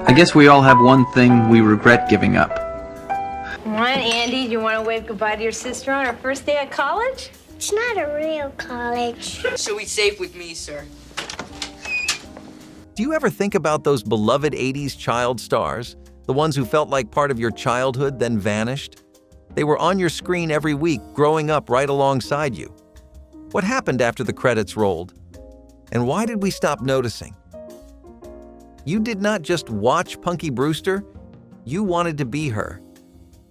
I guess we all have one thing we regret giving up. Come on, Andy, do you want to wave goodbye to your sister on her first day at college? It's not a real college. So he's safe with me, sir. Do you ever think about those beloved 80s child stars? The ones who felt like part of your childhood then vanished? They were on your screen every week, growing up right alongside you. What happened after the credits rolled? And why did we stop noticing? You did not just watch Punky Brewster, you wanted to be her.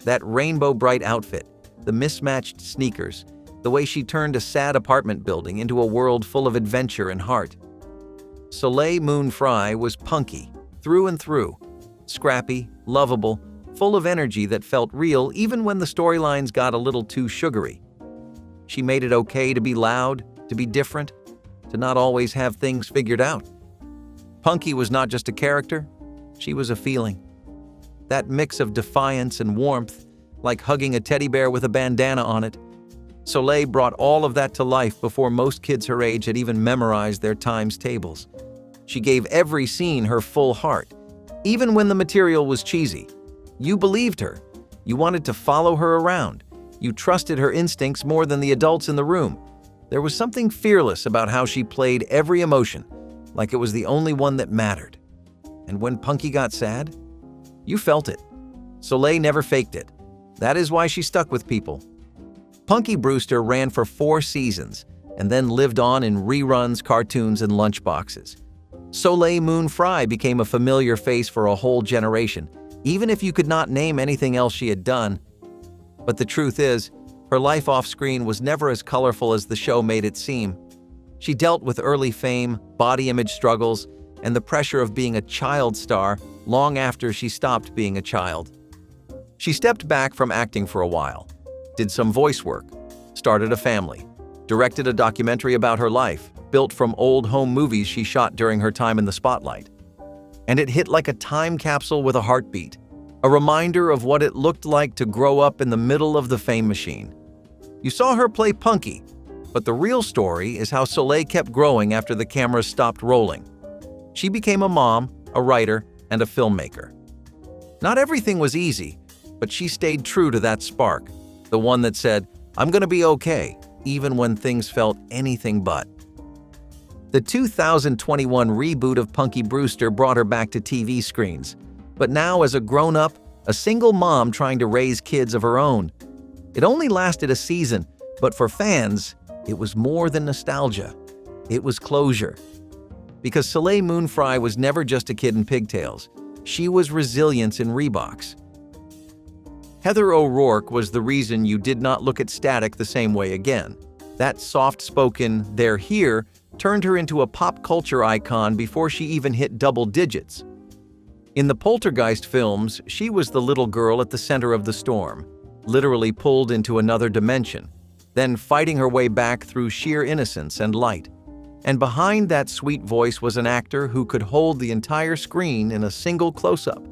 That rainbow bright outfit, the mismatched sneakers, the way she turned a sad apartment building into a world full of adventure and heart. Soleil Moon Frye was Punky, through and through. Scrappy, lovable, full of energy that felt real even when the storylines got a little too sugary. She made it okay to be loud, to be different, to not always have things figured out. Punky was not just a character, she was a feeling. That mix of defiance and warmth, like hugging a teddy bear with a bandana on it. Soleil brought all of that to life before most kids her age had even memorized their times tables. She gave every scene her full heart, even when the material was cheesy. You believed her. You wanted to follow her around. You trusted her instincts more than the adults in the room. There was something fearless about how she played every emotion, like it was the only one that mattered. And when Punky got sad, you felt it. Soleil never faked it. That is why she stuck with people. Punky Brewster ran for 4 seasons and then lived on in reruns, cartoons, and lunchboxes. Soleil Moon Frye became a familiar face for a whole generation, even if you could not name anything else she had done. But the truth is, her life off-screen was never as colorful as the show made it seem. She dealt with early fame, body image struggles, and the pressure of being a child star long after she stopped being a child. She stepped back from acting for a while, did some voice work, started a family, directed a documentary about her life, built from old home movies she shot during her time in the spotlight. And it hit like a time capsule with a heartbeat, a reminder of what it looked like to grow up in the middle of the fame machine. You saw her play Punky, but the real story is how Soleil kept growing after the cameras stopped rolling. She became a mom, a writer, and a filmmaker. Not everything was easy, but she stayed true to that spark, the one that said, "I'm gonna be okay," even when things felt anything but. The 2021 reboot of Punky Brewster brought her back to TV screens, but now as a grown-up, a single mom trying to raise kids of her own. It only lasted a season, but for fans, it was more than nostalgia. It was closure. Because Soleil Moon Frye was never just a kid in pigtails. She was resilience in Reeboks. Heather O'Rourke was the reason you did not look at Static the same way again. That soft-spoken, "they're here," turned her into a pop culture icon before she even hit double digits. In the Poltergeist films, she was the little girl at the center of the storm, literally pulled into another dimension, then fighting her way back through sheer innocence and light. And behind that sweet voice was an actor who could hold the entire screen in a single close-up.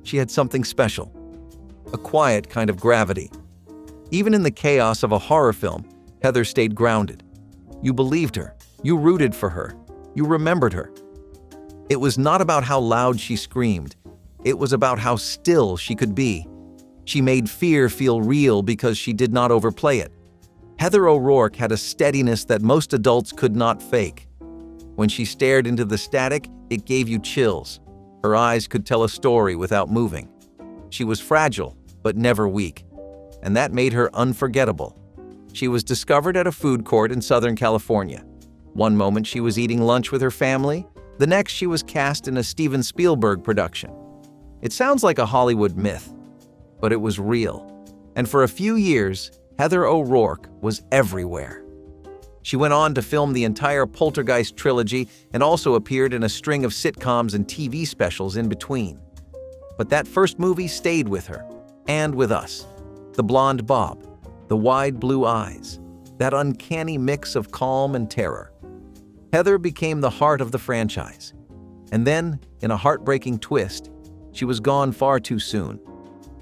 She had something special, a quiet kind of gravity. Even in the chaos of a horror film, Heather stayed grounded. You believed her, you rooted for her, you remembered her. It was not about how loud she screamed, it was about how still she could be. She made fear feel real because she did not overplay it. Heather O'Rourke had a steadiness that most adults could not fake. When she stared into the static, it gave you chills. Her eyes could tell a story without moving. She was fragile, but never weak, and that made her unforgettable. She was discovered at a food court in Southern California. One moment she was eating lunch with her family, the next she was cast in a Steven Spielberg production. It sounds like a Hollywood myth, but it was real. And for a few years, Heather O'Rourke was everywhere. She went on to film the entire Poltergeist trilogy and also appeared in a string of sitcoms and TV specials in between. But that first movie stayed with her, and with us. The blonde bob, the wide blue eyes, that uncanny mix of calm and terror. Heather became the heart of the franchise. And then, in a heartbreaking twist, she was gone far too soon.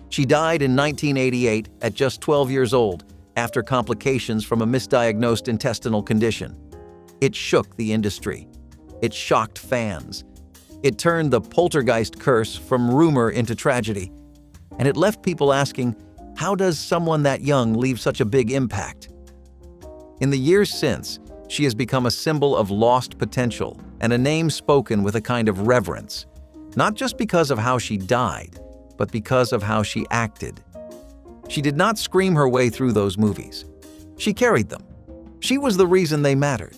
She died in 1988 at just 12 years old after complications from a misdiagnosed intestinal condition. It shook the industry. It shocked fans. It turned the poltergeist curse from rumor into tragedy, and it left people asking, how does someone that young leave such a big impact? In the years since, she has become a symbol of lost potential and a name spoken with a kind of reverence, not just because of how she died, but because of how she acted. She did not scream her way through those movies. She carried them. She was the reason they mattered.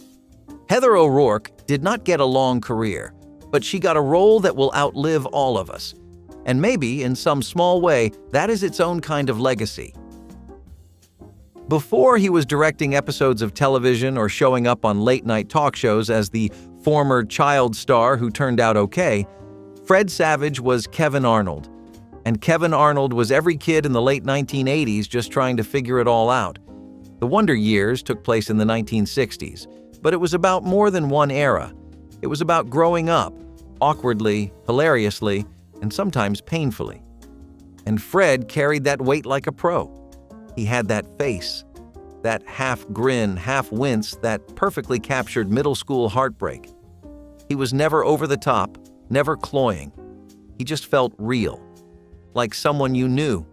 Heather O'Rourke did not get a long career, but she got a role that will outlive all of us. And maybe, in some small way, that is its own kind of legacy. Before he was directing episodes of television or showing up on late-night talk shows as the former child star who turned out okay, Fred Savage was Kevin Arnold. And Kevin Arnold was every kid in the late 1980s just trying to figure it all out. The Wonder Years took place in the 1960s, but it was about more than one era. It was about growing up, awkwardly, hilariously, and sometimes painfully. And Fred carried that weight like a pro. He had that face, that half grin, half wince that perfectly captured middle school heartbreak. He was never over the top, never cloying. He just felt real, like someone you knew,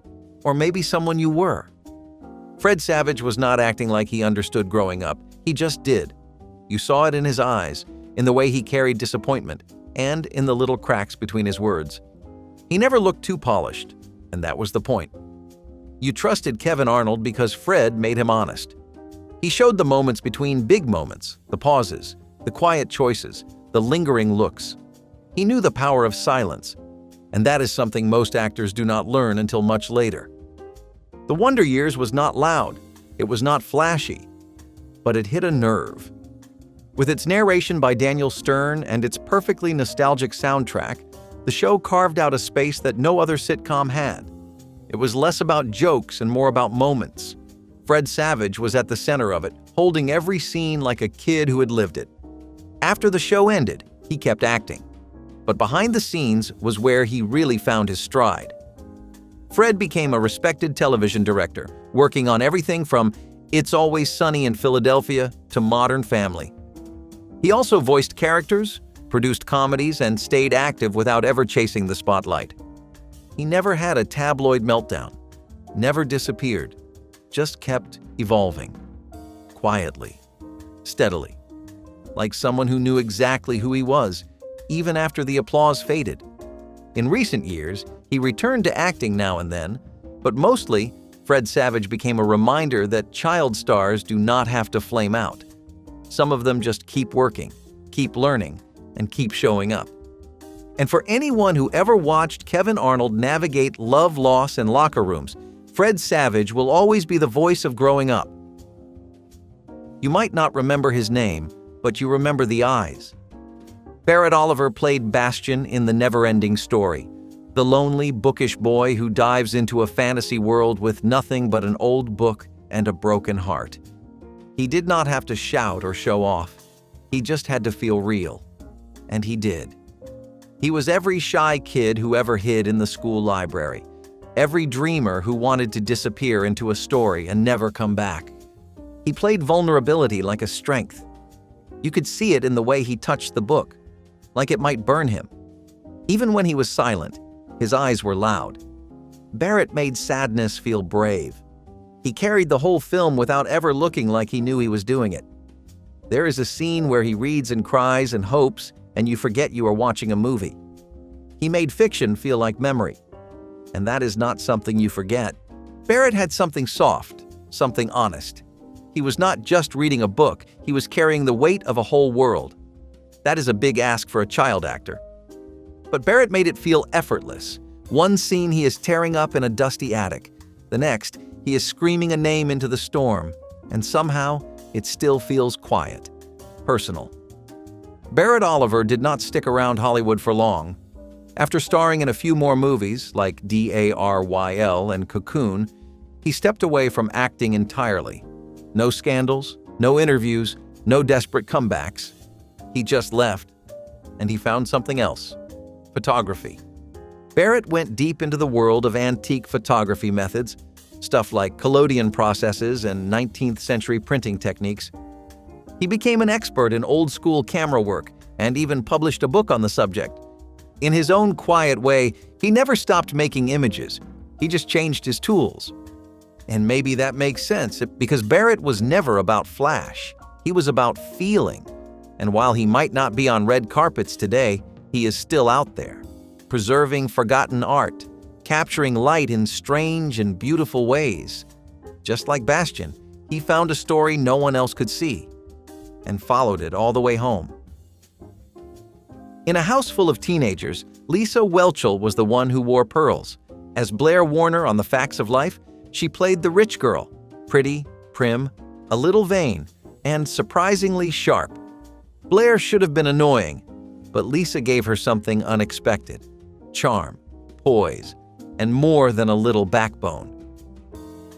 or maybe someone you were. Fred Savage was not acting like he understood growing up. He just did. You saw it in his eyes, in the way he carried disappointment, and in the little cracks between his words. He never looked too polished, and that was the point. You trusted Kevin Arnold because Fred made him honest. He showed the moments between big moments, the pauses, the quiet choices, the lingering looks. He knew the power of silence, and that is something most actors do not learn until much later. The Wonder Years was not loud, it was not flashy, but it hit a nerve. With its narration by Daniel Stern and its perfectly nostalgic soundtrack, the show carved out a space that no other sitcom had. It was less about jokes and more about moments. Fred Savage was at the center of it, holding every scene like a kid who had lived it. After the show ended, he kept acting. But behind the scenes was where he really found his stride. Fred became a respected television director, working on everything from It's Always Sunny in Philadelphia to Modern Family. He also voiced characters, produced comedies, and stayed active without ever chasing the spotlight. He never had a tabloid meltdown, never disappeared, just kept evolving. Quietly, steadily, like someone who knew exactly who he was, even after the applause faded. In recent years, he returned to acting now and then, but mostly, Fred Savage became a reminder that child stars do not have to flame out. Some of them just keep working, keep learning, and keep showing up. And for anyone who ever watched Kevin Arnold navigate love, loss, and locker rooms, Fred Savage will always be the voice of growing up. You might not remember his name, but you remember the eyes. Barrett Oliver played Bastian in The Never-Ending Story, the lonely, bookish boy who dives into a fantasy world with nothing but an old book and a broken heart. He did not have to shout or show off. He just had to feel real. And he did. He was every shy kid who ever hid in the school library, every dreamer who wanted to disappear into a story and never come back. He played vulnerability like a strength. You could see it in the way he touched the book, like it might burn him. Even when he was silent, his eyes were loud. Barrett made sadness feel brave. He carried the whole film without ever looking like he knew he was doing it. There is a scene where he reads and cries and hopes, and you forget you are watching a movie. He made fiction feel like memory, and that is not something you forget. Barrett had something soft, something honest. He was not just reading a book, he was carrying the weight of a whole world. That is a big ask for a child actor. But Barrett made it feel effortless. One scene he is tearing up in a dusty attic. The next, he is screaming a name into the storm, and somehow it still feels quiet, personal. Barrett Oliver did not stick around Hollywood for long. After starring in a few more movies like Daryl and Cocoon, he stepped away from acting entirely. No scandals, no interviews, no desperate comebacks. He just left, and he found something else: photography. Barrett went deep into the world of antique photography methods, stuff like collodion processes and 19th century printing techniques. He became an expert in old-school camera work and even published a book on the subject, In his own quiet way, he never stopped making images. He just changed his tools. And maybe that makes sense, because Barrett was never about flash. He was about feeling. And while he might not be on red carpets today, he is still out there, preserving forgotten art, capturing light in strange and beautiful ways. Just like Bastian, he found a story no one else could see, and followed it all the way home. In a house full of teenagers, Lisa Whelchel was the one who wore pearls. As Blair Warner on The Facts of Life, she played the rich girl, pretty, prim, a little vain, and surprisingly sharp. Blair should have been annoying, but Lisa gave her something unexpected: charm, poise, and more than a little backbone.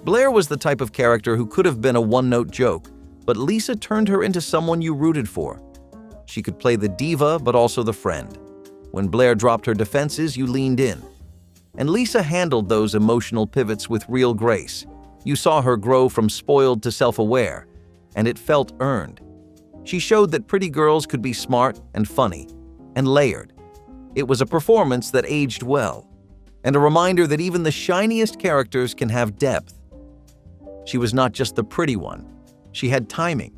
Blair was the type of character who could have been a one-note joke, but Lisa turned her into someone you rooted for. She could play the diva, but also the friend. When Blair dropped her defenses, you leaned in. And Lisa handled those emotional pivots with real grace. You saw her grow from spoiled to self-aware, and it felt earned. She showed that pretty girls could be smart and funny, and layered. It was a performance that aged well, and a reminder that even the shiniest characters can have depth. She was not just the pretty one. She had timing.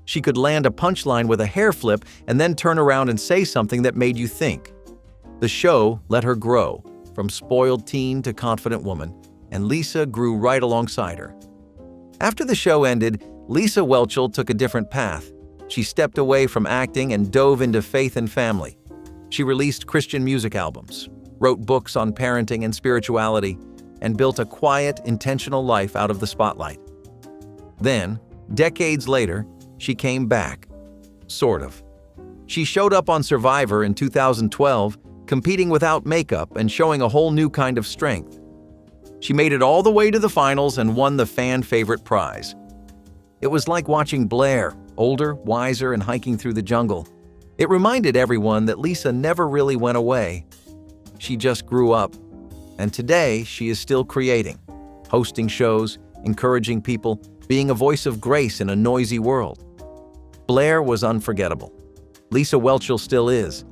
She could land a punchline with a hair flip and then turn around and say something that made you think. The show let her grow, from spoiled teen to confident woman, and Lisa grew right alongside her. After the show ended, Lisa Whelchel took a different path. She stepped away from acting and dove into faith and family. She released Christian music albums, wrote books on parenting and spirituality, and built a quiet, intentional life out of the spotlight. Then, decades later, she came back. Sort of. She showed up on Survivor in 2012, competing without makeup and showing a whole new kind of strength. She made it all the way to the finals and won the fan favorite prize. It was like watching Blair, older, wiser, and hiking through the jungle. It reminded everyone that Lisa never really went away. She just grew up. And today, she is still creating, hosting shows, encouraging people, being a voice of grace in a noisy world. Blair was unforgettable. Lisa Whelchel still is.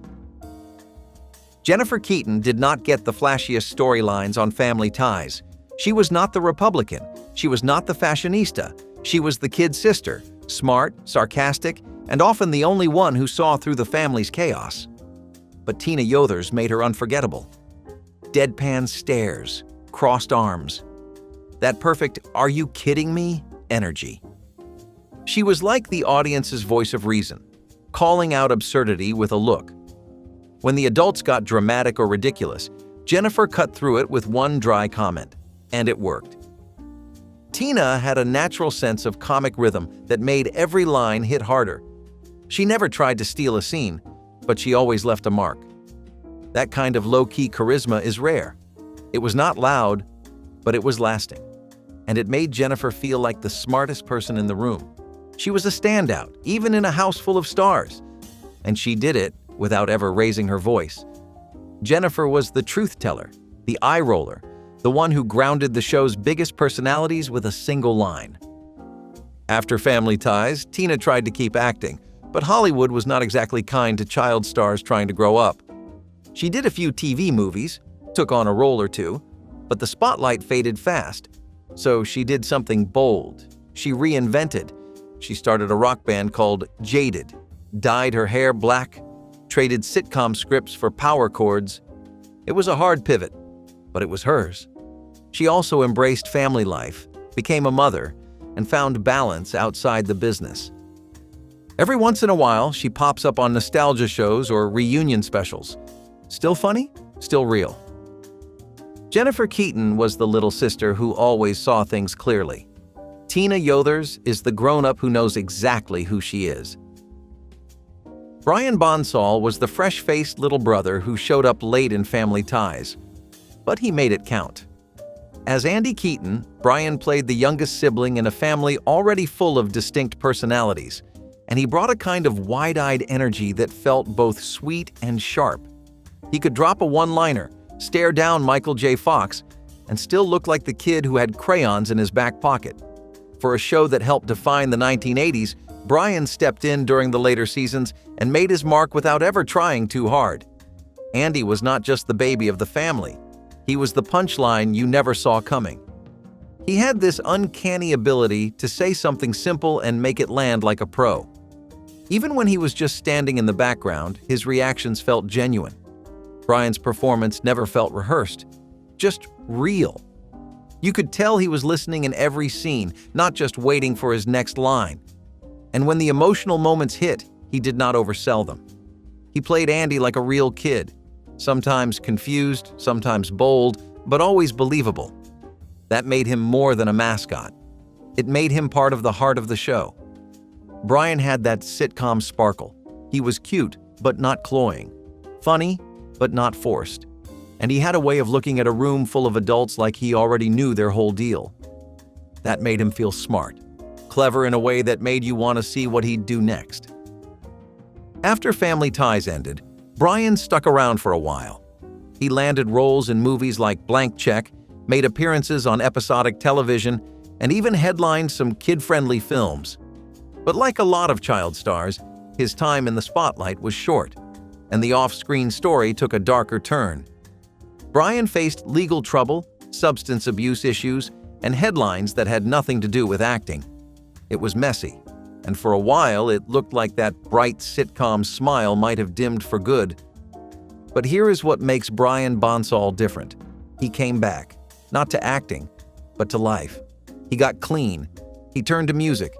Jennifer Keaton did not get the flashiest storylines on Family Ties. She was not the Republican. She was not the fashionista. She was the kid sister, smart, sarcastic, and often the only one who saw through the family's chaos. But Tina Yothers made her unforgettable. Deadpan stares, crossed arms. That perfect "are you kidding me" energy. She was like the audience's voice of reason, calling out absurdity with a look. When the adults got dramatic or ridiculous, Jennifer cut through it with one dry comment, and it worked. Tina had a natural sense of comic rhythm that made every line hit harder. She never tried to steal a scene, but she always left a mark. That kind of low-key charisma is rare. It was not loud, but it was lasting. And it made Jennifer feel like the smartest person in the room. She was a standout, even in a house full of stars. And she did it without ever raising her voice. Jennifer was the truth teller, the eye roller, the one who grounded the show's biggest personalities with a single line. After Family Ties, Tina tried to keep acting, but Hollywood was not exactly kind to child stars trying to grow up. She did a few TV movies, took on a role or two, but the spotlight faded fast. So she did something bold. She reinvented. She started a rock band called Jaded, dyed her hair black, traded sitcom scripts for power chords. It was a hard pivot, but it was hers. She also embraced family life, became a mother, and found balance outside the business. Every once in a while, she pops up on nostalgia shows or reunion specials. Still funny, still real. Jennifer Keaton was the little sister who always saw things clearly. Tina Yothers is the grown-up who knows exactly who she is. Brian Bonsall was the fresh-faced little brother who showed up late in Family Ties, but he made it count. As Andy Keaton, Brian played the youngest sibling in a family already full of distinct personalities, and he brought a kind of wide-eyed energy that felt both sweet and sharp. He could drop a one-liner, stare down Michael J. Fox, and still look like the kid who had crayons in his back pocket. For a show that helped define the 1980s, Brian stepped in during the later seasons and made his mark without ever trying too hard. Andy was not just the baby of the family. He was the punchline you never saw coming. He had this uncanny ability to say something simple and make it land like a pro. Even when he was just standing in the background, his reactions felt genuine. Brian's performance never felt rehearsed, just real. You could tell he was listening in every scene, not just waiting for his next line. And when the emotional moments hit, he did not oversell them. He played Andy like a real kid, sometimes confused, sometimes bold, but always believable. That made him more than a mascot. It made him part of the heart of the show. Brian had that sitcom sparkle. He was cute, but not cloying. Funny, but not forced. And he had a way of looking at a room full of adults like he already knew their whole deal. That made him feel smart, clever in a way that made you want to see what he'd do next. After Family Ties ended, Brian stuck around for a while. He landed roles in movies like Blank Check, made appearances on episodic television, and even headlined some kid-friendly films. But like a lot of child stars, his time in the spotlight was short, and the off-screen story took a darker turn. Brian faced legal trouble, substance abuse issues, and headlines that had nothing to do with acting. It was messy, and for a while it looked like that bright sitcom smile might have dimmed for good. But here is what makes Brian Bonsall different. He came back, not to acting, but to life. He got clean. He turned to music.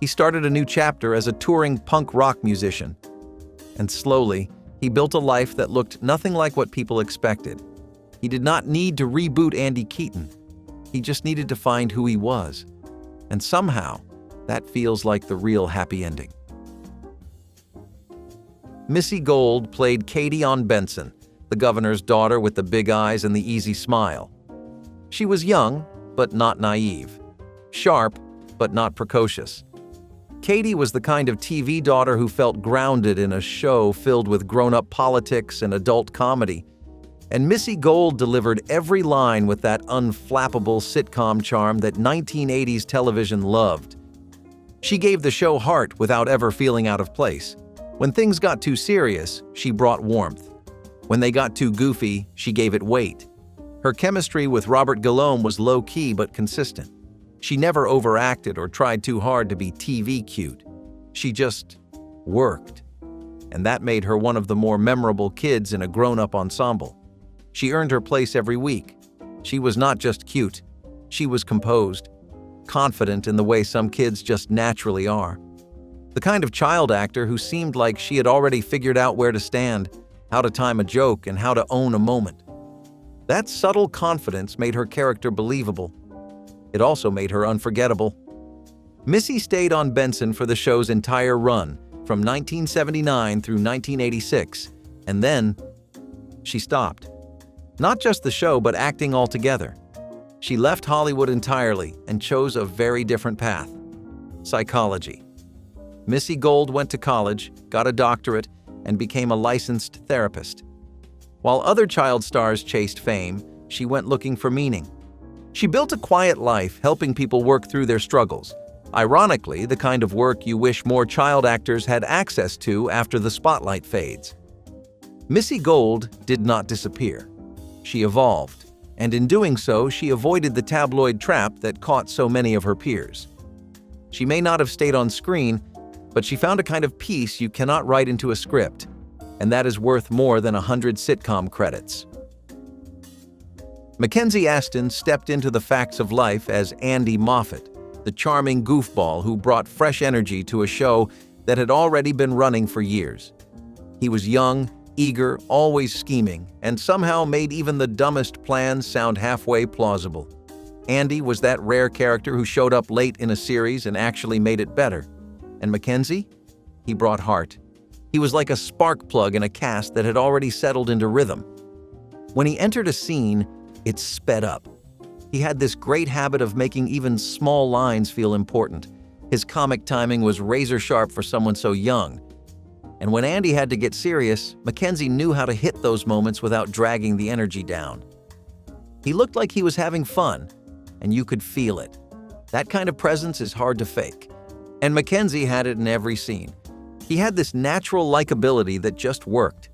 He started a new chapter as a touring punk rock musician. And slowly, he built a life that looked nothing like what people expected. He did not need to reboot Andy Keaton. He just needed to find who he was. And somehow, that feels like the real happy ending. Missy Gold played Katie on Benson, the governor's daughter with the big eyes and the easy smile. She was young, but not naive. Sharp, but not precocious. Katie was the kind of TV daughter who felt grounded in a show filled with grown-up politics and adult comedy. And Missy Gold delivered every line with that unflappable sitcom charm that 1980s television loved. She gave the show heart without ever feeling out of place. When things got too serious, she brought warmth. When they got too goofy, she gave it weight. Her chemistry with Robert Guillaume was low-key but consistent. She never overacted or tried too hard to be TV cute. She just worked. And that made her one of the more memorable kids in a grown-up ensemble. She earned her place every week. She was not just cute. She was composed, confident in the way some kids just naturally are. The kind of child actor who seemed like she had already figured out where to stand, how to time a joke, and how to own a moment. That subtle confidence made her character believable. It also made her unforgettable. Missy stayed on Benson for the show's entire run, from 1979 through 1986, and then she stopped. Not just the show, but acting altogether. She left Hollywood entirely and chose a very different path: psychology. Missy Gold went to college, got a doctorate, and became a licensed therapist. While other child stars chased fame, she went looking for meaning. She built a quiet life, helping people work through their struggles. Ironically, the kind of work you wish more child actors had access to after the spotlight fades. Missy Gold did not disappear. She evolved, and in doing so, she avoided the tabloid trap that caught so many of her peers. She may not have stayed on screen, but she found a kind of peace you cannot write into a script, and that is worth more than 100 sitcom credits. Mackenzie Astin stepped into the facts of life as Andy Moffat, the charming goofball who brought fresh energy to a show that had already been running for years. He was young, eager, always scheming, and somehow made even the dumbest plans sound halfway plausible. Andy was that rare character who showed up late in a series and actually made it better. And Mackenzie? He brought heart. He was like a spark plug in a cast that had already settled into rhythm. When he entered a scene, it sped up. He had this great habit of making even small lines feel important. His comic timing was razor sharp for someone so young. And when Andy had to get serious, Mackenzie knew how to hit those moments without dragging the energy down. He looked like he was having fun, and you could feel it. That kind of presence is hard to fake. And Mackenzie had it in every scene. He had this natural likability that just worked.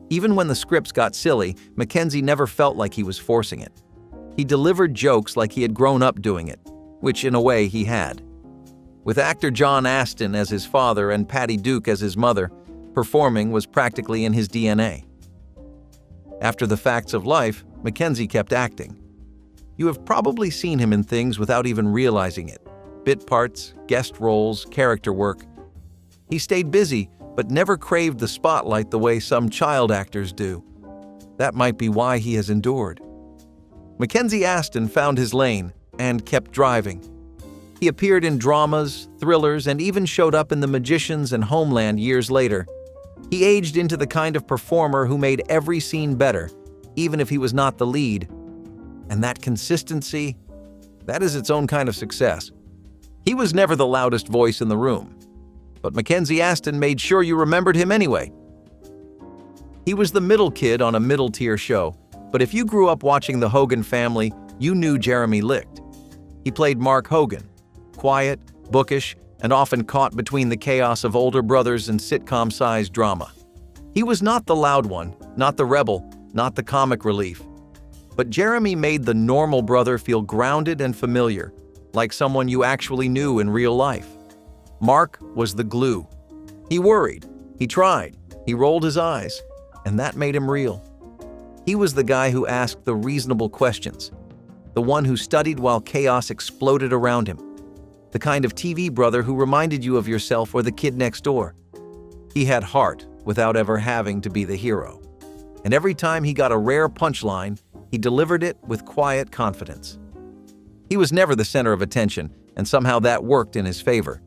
Even when the scripts got silly, Mackenzie never felt like he was forcing it. He delivered jokes like he had grown up doing it, which in a way he had. With actor John Astin as his father and Patty Duke as his mother, performing was practically in his DNA. After The Facts of Life, Mackenzie kept acting. You have probably seen him in things without even realizing it. Bit parts, guest roles, character work. He stayed busy, but never craved the spotlight the way some child actors do. That might be why he has endured. Mackenzie Astin found his lane and kept driving. He appeared in dramas, thrillers, and even showed up in The Magicians and Homeland years later. He aged into the kind of performer who made every scene better, even if he was not the lead. And that consistency, that is its own kind of success. He was never the loudest voice in the room, but Mackenzie Astin made sure you remembered him anyway. He was the middle kid on a middle-tier show, but if you grew up watching The Hogan Family, you knew Jeremy Licht. He played Mark Hogan, quiet, bookish, and often caught between the chaos of older brothers and sitcom-sized drama. He was not the loud one, not the rebel, not the comic relief. But Jeremy made the normal brother feel grounded and familiar, like someone you actually knew in real life. Mark was the glue. He worried, he tried, he rolled his eyes, and that made him real. He was the guy who asked the reasonable questions, the one who studied while chaos exploded around him, the kind of TV brother who reminded you of yourself or the kid next door. He had heart without ever having to be the hero. And every time he got a rare punchline, he delivered it with quiet confidence. He was never the center of attention, and somehow that worked in his favor.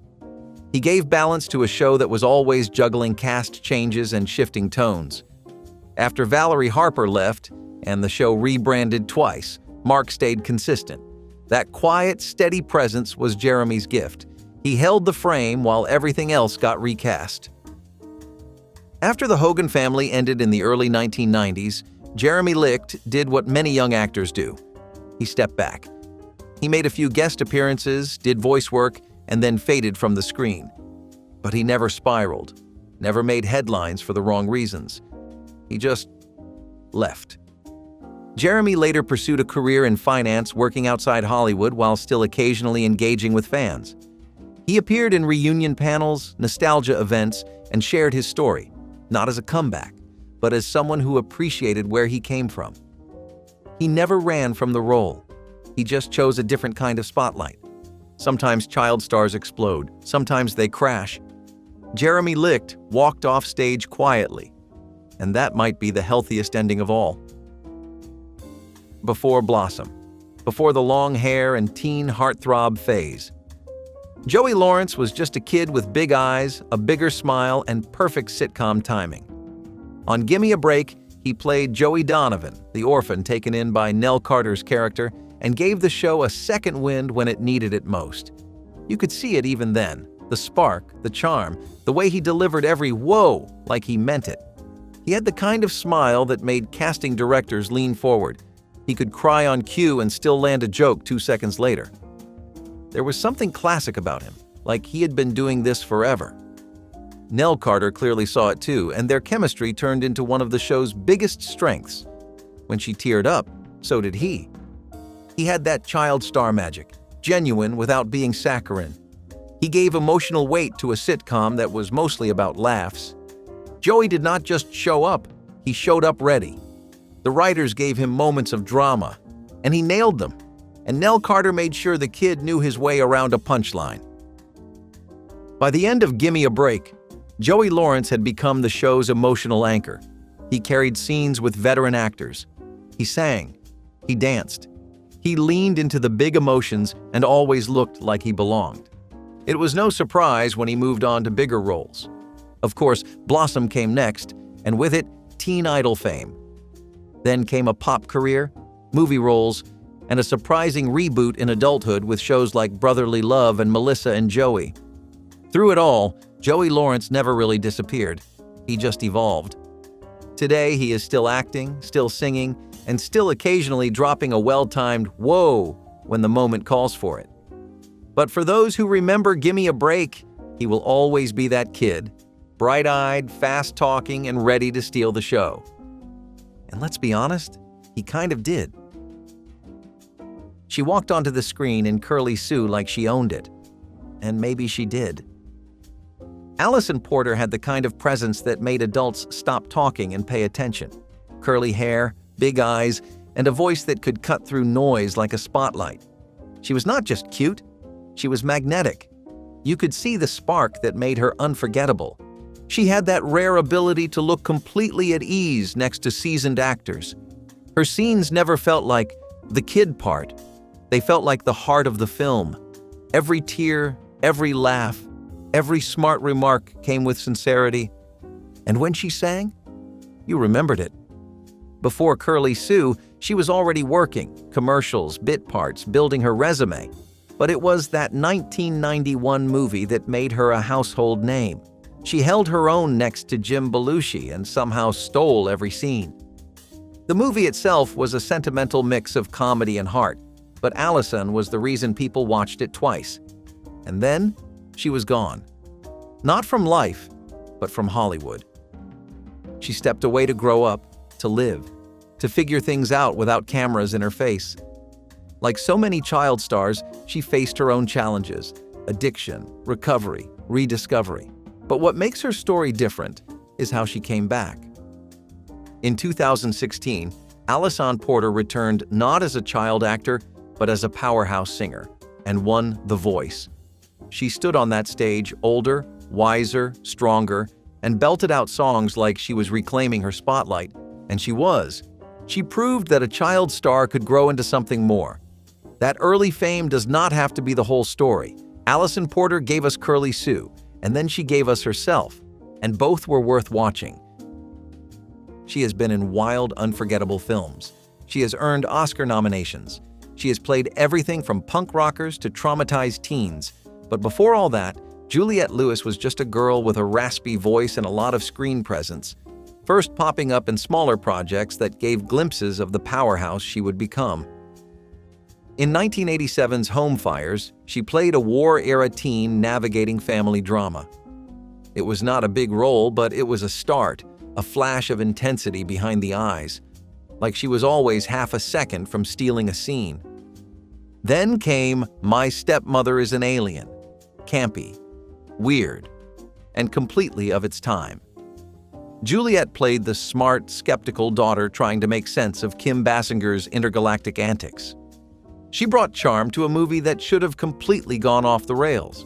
He gave balance to a show that was always juggling cast changes and shifting tones. After Valerie Harper left, and the show rebranded twice, Mark stayed consistent. That quiet, steady presence was Jeremy's gift. He held the frame while everything else got recast. After The Hogan Family ended in the early 1990s, Jeremy Licht did what many young actors do. He stepped back. He made a few guest appearances, did voice work, and then faded from the screen. But he never spiraled, never made headlines for the wrong reasons. He just left. Jeremy later pursued a career in finance, working outside Hollywood while still occasionally engaging with fans. He appeared in reunion panels, nostalgia events, and shared his story, not as a comeback, but as someone who appreciated where he came from. He never ran from the role. He just chose a different kind of spotlight. Sometimes child stars explode, sometimes they crash. Jeremy Licht walked off stage quietly, and that might be the healthiest ending of all. Before Blossom, before the long hair and teen heartthrob phase. Joey Lawrence was just a kid with big eyes, a bigger smile, and perfect sitcom timing. On Gimme a Break, he played Joey Donovan, the orphan taken in by Nell Carter's character, and gave the show a second wind when it needed it most. You could see it even then, the spark, the charm, the way he delivered every whoa like he meant it. He had the kind of smile that made casting directors lean forward. He could cry on cue and still land a joke 2 seconds later. There was something classic about him, like he had been doing this forever. Nell Carter clearly saw it too, and their chemistry turned into one of the show's biggest strengths. When she teared up, so did he. He had that child star magic, genuine without being saccharine. He gave emotional weight to a sitcom that was mostly about laughs. Joey did not just show up, he showed up ready. The writers gave him moments of drama, and he nailed them. And Nell Carter made sure the kid knew his way around a punchline. By the end of Gimme a Break, Joey Lawrence had become the show's emotional anchor. He carried scenes with veteran actors. He sang. He danced. He leaned into the big emotions and always looked like he belonged. It was no surprise when he moved on to bigger roles. Of course, Blossom came next, and with it, teen idol fame. Then came a pop career, movie roles, and a surprising reboot in adulthood with shows like Brotherly Love and Melissa and Joey. Through it all, Joey Lawrence never really disappeared. He just evolved. Today, he is still acting, still singing, and still occasionally dropping a well-timed whoa when the moment calls for it. But for those who remember Gimme a Break, he will always be that kid, bright-eyed, fast-talking, and ready to steal the show. And let's be honest, he kind of did. She walked onto the screen in Curly Sue like she owned it. And maybe she did. Alisan Porter had the kind of presence that made adults stop talking and pay attention. Curly hair, big eyes, and a voice that could cut through noise like a spotlight. She was not just cute, she was magnetic. You could see the spark that made her unforgettable. She had that rare ability to look completely at ease next to seasoned actors. Her scenes never felt like the kid part. They felt like the heart of the film. Every tear, every laugh, every smart remark came with sincerity. And when she sang, you remembered it. Before Curly Sue, she was already working, commercials, bit parts, building her resume. But it was that 1991 movie that made her a household name. She held her own next to Jim Belushi and somehow stole every scene. The movie itself was a sentimental mix of comedy and heart, but Alisan was the reason people watched it twice. And then, she was gone. Not from life, but from Hollywood. She stepped away to grow up, to live, to figure things out without cameras in her face. Like so many child stars, she faced her own challenges: addiction, recovery, rediscovery. But what makes her story different is how she came back. In 2016, Alisan Porter returned not as a child actor, but as a powerhouse singer, and won The Voice. She stood on that stage older, wiser, stronger, and belted out songs like she was reclaiming her spotlight, and she was. She proved that a child star could grow into something more. That early fame does not have to be the whole story. Alisan Porter gave us Curly Sue, and then she gave us herself, and both were worth watching. She has been in wild, unforgettable films. She has earned Oscar nominations. She has played everything from punk rockers to traumatized teens. But before all that, Juliette Lewis was just a girl with a raspy voice and a lot of screen presence, first popping up in smaller projects that gave glimpses of the powerhouse she would become. In 1987's Home Fires, she played a war-era teen navigating family drama. It was not a big role, but it was a start, a flash of intensity behind the eyes, like she was always half a second from stealing a scene. Then came My Stepmother is an Alien, campy, weird, and completely of its time. Juliette played the smart, skeptical daughter trying to make sense of Kim Basinger's intergalactic antics. She brought charm to a movie that should have completely gone off the rails.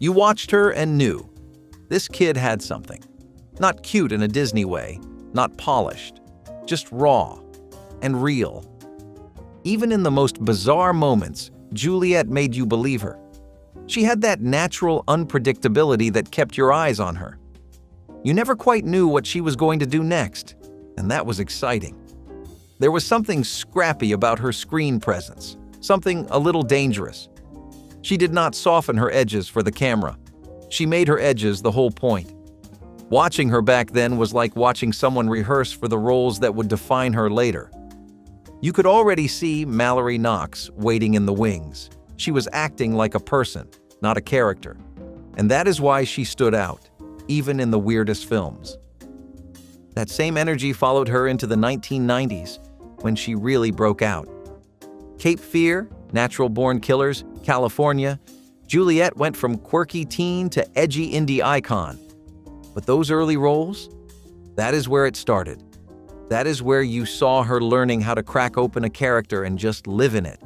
You watched her and knew, this kid had something. Not cute in a Disney way, not polished, just raw and real. Even in the most bizarre moments, Juliette made you believe her. She had that natural unpredictability that kept your eyes on her. You never quite knew what she was going to do next, and that was exciting. There was something scrappy about her screen presence, something a little dangerous. She did not soften her edges for the camera. She made her edges the whole point. Watching her back then was like watching someone rehearse for the roles that would define her later. You could already see Mallory Knox waiting in the wings. She was acting like a person, not a character. And that is why she stood out, even in the weirdest films. That same energy followed her into the 1990s, when she really broke out. Cape Fear, Natural Born Killers, California, Juliette went from quirky teen to edgy indie icon. But those early roles, that is where it started. That is where you saw her learning how to crack open a character and just live in it.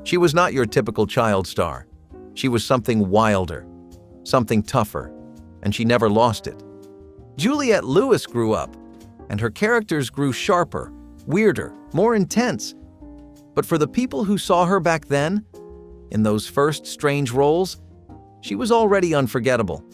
She was not your typical child star. She was something wilder, something tougher, and she never lost it. Juliette Lewis grew up, and her characters grew sharper, weirder, more intense. But for the people who saw her back then, in those first strange roles, she was already unforgettable.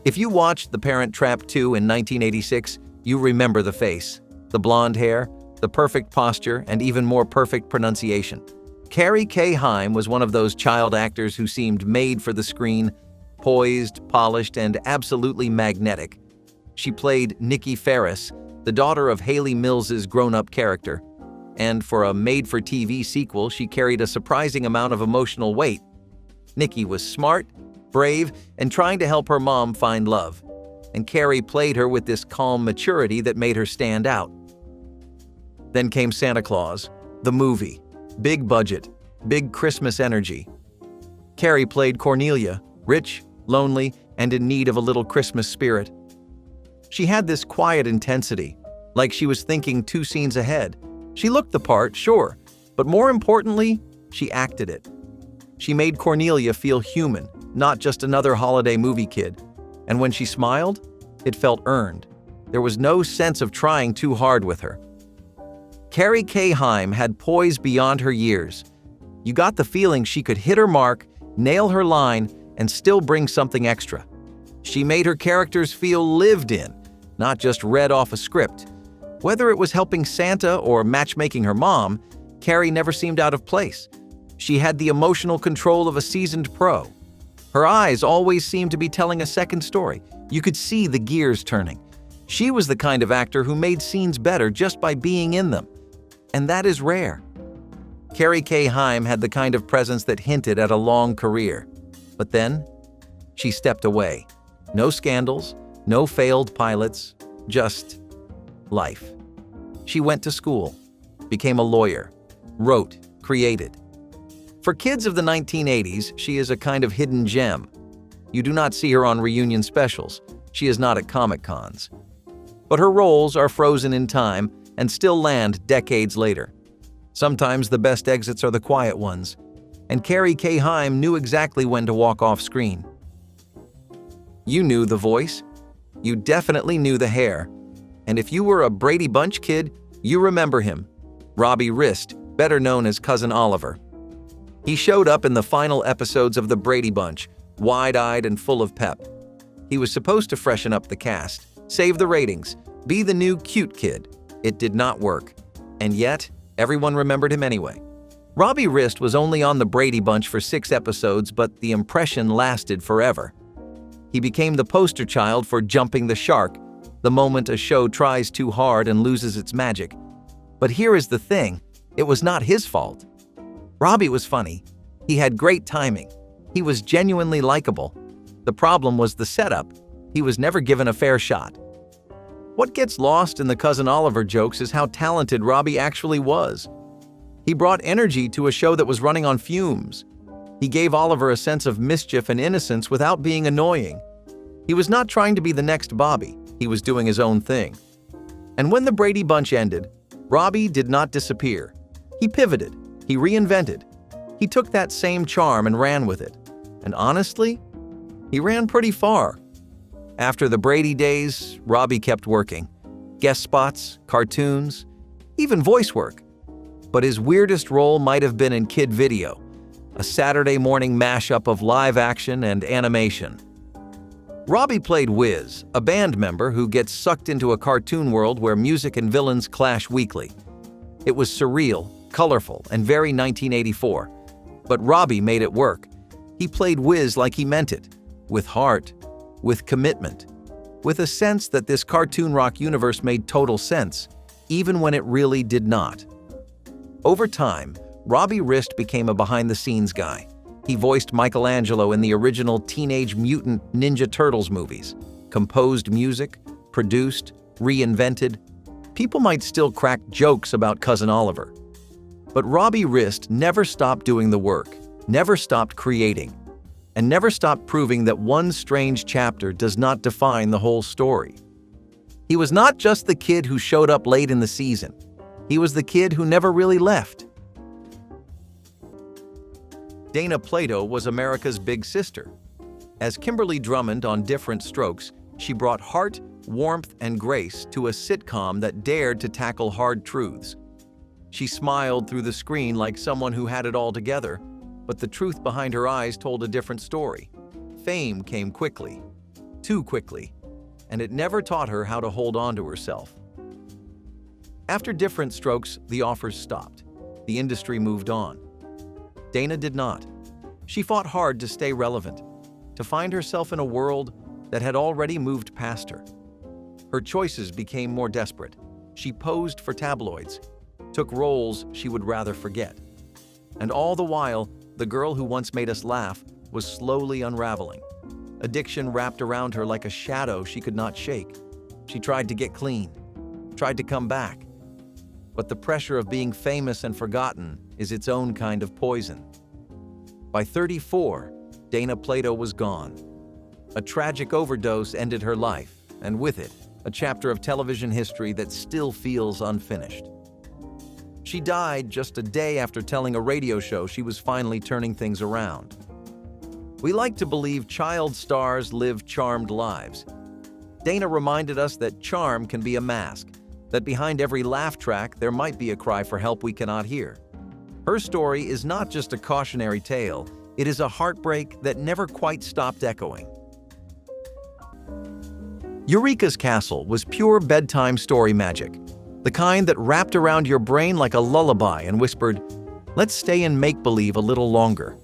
If you watched The Parent Trap 2 in 1986, you remember the face, the blonde hair, the perfect posture, and even more perfect pronunciation. Carrie Kei Heim was one of those child actors who seemed made for the screen, poised, polished, and absolutely magnetic. She played Nikki Ferris, the daughter of Haley Mills's grown-up character. And for a made-for-TV sequel, she carried a surprising amount of emotional weight. Nikki was smart, brave, and trying to help her mom find love. And Carrie played her with this calm maturity that made her stand out. Then came Santa Claus, the movie. Big budget, big Christmas energy. Carrie played Cornelia, rich, lonely, and in need of a little Christmas spirit. She had this quiet intensity, like she was thinking 2 scenes ahead. She looked the part, sure, but more importantly, she acted it. She made Cornelia feel human, not just another holiday movie kid. And when she smiled, it felt earned. There was no sense of trying too hard with her. Carrie Kei Heim had poise beyond her years. You got the feeling she could hit her mark, nail her line, and still bring something extra. She made her characters feel lived in, not just read off a script. Whether it was helping Santa or matchmaking her mom, Carrie never seemed out of place. She had the emotional control of a seasoned pro. Her eyes always seemed to be telling a second story. You could see the gears turning. She was the kind of actor who made scenes better just by being in them. And that is rare. Carrie Kei Heim had the kind of presence that hinted at a long career. But then, she stepped away. No scandals, no failed pilots, just life. She went to school, became a lawyer, wrote, created. For kids of the 1980s, she is a kind of hidden gem. You do not see her on reunion specials. She is not at Comic Cons. But her roles are frozen in time and still land decades later. Sometimes the best exits are the quiet ones, and Carrie Kei Heim knew exactly when to walk off screen. You knew the voice. You definitely knew the hair. And if you were a Brady Bunch kid, you remember him. Robbie Rist, better known as Cousin Oliver. He showed up in the final episodes of the Brady Bunch, wide-eyed and full of pep. He was supposed to freshen up the cast, save the ratings, be the new cute kid. It did not work. And yet, everyone remembered him anyway. Robbie Rist was only on the Brady Bunch for 6 episodes, but the impression lasted forever. He became the poster child for jumping the shark, the moment a show tries too hard and loses its magic. But here is the thing, it was not his fault. Robbie was funny. He had great timing. He was genuinely likable. The problem was the setup. He was never given a fair shot. What gets lost in the Cousin Oliver jokes is how talented Robbie actually was. He brought energy to a show that was running on fumes. He gave Oliver a sense of mischief and innocence without being annoying. He was not trying to be the next Bobby. He was doing his own thing. And when the Brady Bunch ended, Robbie did not disappear. He pivoted. He reinvented. He took that same charm and ran with it. And honestly, he ran pretty far. After the Brady days, Robbie kept working. Guest spots, cartoons, even voice work. But his weirdest role might have been in Kid Video, a Saturday morning mashup of live action and animation. Robbie played Wiz, a band member who gets sucked into a cartoon world where music and villains clash weekly. It was surreal, colorful, and very 1984. But Robbie made it work. He played Wiz like he meant it, with heart, with commitment, with a sense that this cartoon rock universe made total sense, even when it really did not. Over time, Robbie Rist became a behind-the-scenes guy. He voiced Michelangelo in the original Teenage Mutant Ninja Turtles movies, composed music, produced, reinvented. People might still crack jokes about Cousin Oliver. But Robbie Rist never stopped doing the work, never stopped creating, and never stopped proving that one strange chapter does not define the whole story. He was not just the kid who showed up late in the season. He was the kid who never really left. Dana Plato was America's big sister. As Kimberly Drummond on Different Strokes, she brought heart, warmth, and grace to a sitcom that dared to tackle hard truths. She smiled through the screen like someone who had it all together, but the truth behind her eyes told a different story. Fame came quickly, too quickly, and it never taught her how to hold on to herself. After Different Strokes, the offers stopped. The industry moved on. Dana did not. She fought hard to stay relevant, to find herself in a world that had already moved past her. Her choices became more desperate. She posed for tabloids, took roles she would rather forget. And all the while, the girl who once made us laugh was slowly unraveling. Addiction wrapped around her like a shadow she could not shake. She tried to get clean, tried to come back. But the pressure of being famous and forgotten is its own kind of poison. By 34, Dana Plato was gone. A tragic overdose ended her life, and with it, a chapter of television history that still feels unfinished. She died just a day after telling a radio show she was finally turning things around. We like to believe child stars live charmed lives. Dana reminded us that charm can be a mask, that behind every laugh track there might be a cry for help we cannot hear. Her story is not just a cautionary tale, it is a heartbreak that never quite stopped echoing. Eureeka's castle was pure bedtime story magic, the kind that wrapped around your brain like a lullaby and whispered, "Let's stay in make-believe a little longer."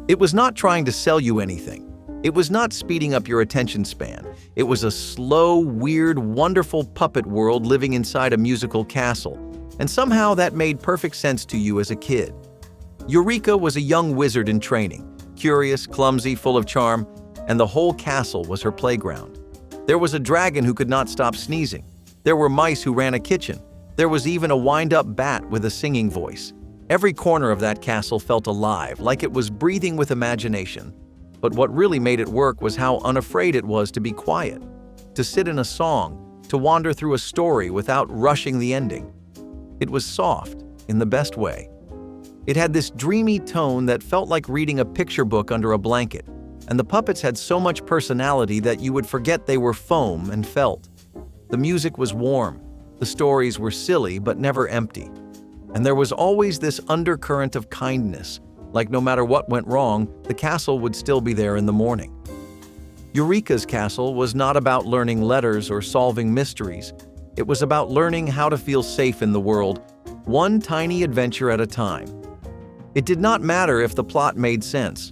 It was not trying to sell you anything. It was not speeding up your attention span. It was a slow, weird, wonderful puppet world living inside a musical castle, and somehow that made perfect sense to you as a kid. Eureeka was a young wizard in training, curious, clumsy, full of charm, and the whole castle was her playground. There was a dragon who could not stop sneezing. There were mice who ran a kitchen. There was even a wind-up bat with a singing voice. Every corner of that castle felt alive, like it was breathing with imagination. But what really made it work was how unafraid it was to be quiet, to sit in a song, to wander through a story without rushing the ending. It was soft, in the best way. It had this dreamy tone that felt like reading a picture book under a blanket, and the puppets had so much personality that you would forget they were foam and felt. The music was warm, the stories were silly but never empty, and there was always this undercurrent of kindness, like no matter what went wrong, the castle would still be there in the morning. Eureeka's castle was not about learning letters or solving mysteries. It was about learning how to feel safe in the world, one tiny adventure at a time. It did not matter if the plot made sense.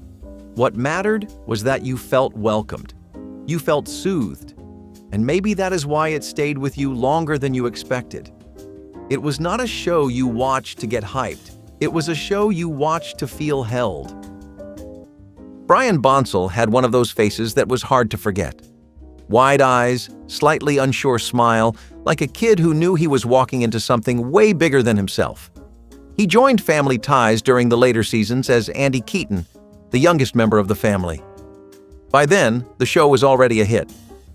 What mattered was that you felt welcomed. You felt soothed. And maybe that is why it stayed with you longer than you expected. It was not a show you watched to get hyped. It was a show you watched to feel held. Brian Bonsall had one of those faces that was hard to forget. Wide eyes, slightly unsure smile, like a kid who knew he was walking into something way bigger than himself. He joined Family Ties during the later seasons as Andy Keaton, the youngest member of the family. By then, the show was already a hit,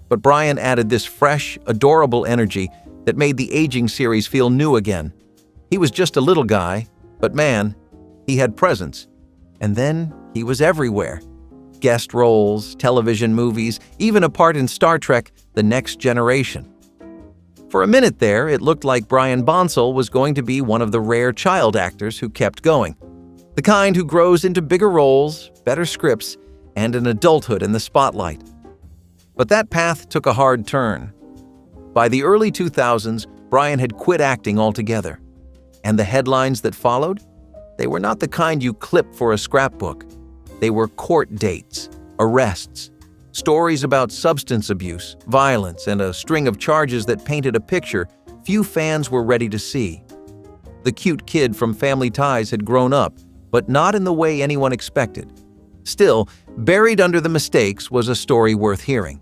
but Brian added this fresh, adorable energy that made the aging series feel new again. He was just a little guy, but man, he had presence. And then he was everywhere. Guest roles, television movies, even a part in Star Trek: The Next Generation. For a minute there, it looked like Brian Bonsall was going to be one of the rare child actors who kept going. The kind who grows into bigger roles, better scripts, and an adulthood in the spotlight. But that path took a hard turn. By the early 2000s, Brian had quit acting altogether. And the headlines that followed? They were not the kind you clip for a scrapbook. They were court dates, arrests, stories about substance abuse, violence, and a string of charges that painted a picture few fans were ready to see. The cute kid from Family Ties had grown up, but not in the way anyone expected. Still, buried under the mistakes was a story worth hearing.